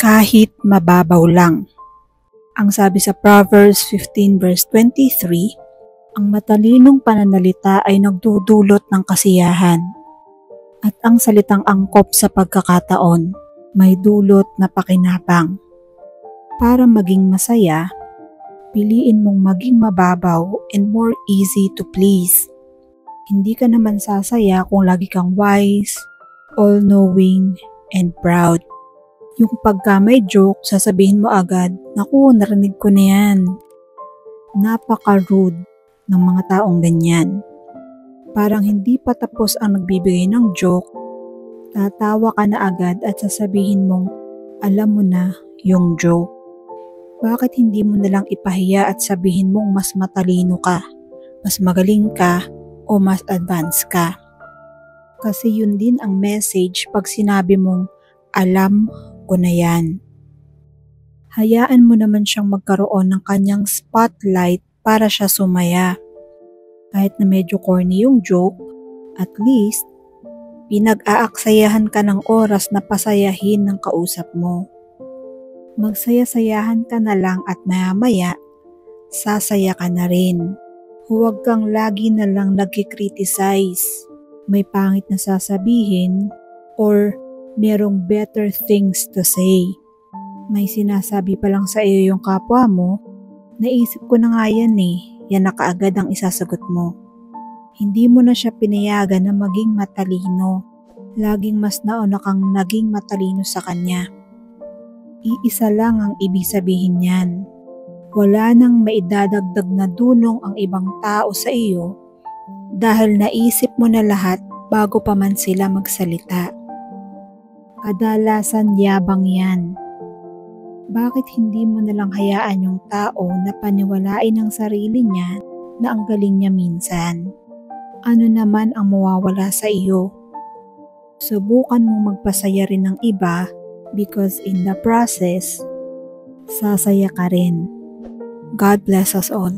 kahit mababaw lang. Ang sabi sa Proverbs 15 verse 23, ang matalinong pananalita ay nagdudulot ng kasiyahan, at ang salitang angkop sa pagkakataon may dulot na pakinabang. Para maging masaya, piliin mong maging mababaw and more easy to please. Hindi ka naman sasaya kung lagi kang wise, all-knowing, and proud. Yung pagka may joke, sasabihin mo agad, naku, narinig ko na yan. Napaka-rude ng mga taong ganyan. Parang hindi pa tapos ang nagbibigay ng joke, tatawa ka na agad at sasabihin mong, alam mo na yung joke. Bakit hindi mo nalang ipahiya at sabihin mong mas matalino ka, mas magaling ka, o mas advanced ka? Kasi yun din ang message pag sinabi mong, alam ko na yan. Hayaan mo naman siyang magkaroon ng kanyang spotlight para siya sumaya. Kahit na medyo corny yung joke, at least, pinag-aaksayahan ka ng oras na pasayahin ng kausap mo. Magsaya-sayahan ka na lang at maya-maya, sasaya ka na rin. Huwag kang lagi na lang nagkikriticize. May pangit na sasabihin or merong better things to say. May sinasabi pa lang sa iyo yung kapwa mo, naisip ko na nga yan yan na kaagad ang isasagot mo. Hindi mo na siya pinayagan na maging matalino. Laging mas nauna kang naging matalino sa kanya. Iisa lang ang ibig sabihin niyan. Wala nang maidadagdag na dunong ang ibang tao sa iyo dahil naisip mo na lahat bago pa man sila magsalita. Kadalasan yabang yan. Bakit hindi mo nalang hayaan yung tao na paniwalain ng sarili niya na ang galing niya minsan? Ano naman ang mawawala sa iyo? Subukan mong magpasaya rin ng iba because in the process, sasaya ka rin. God bless us all.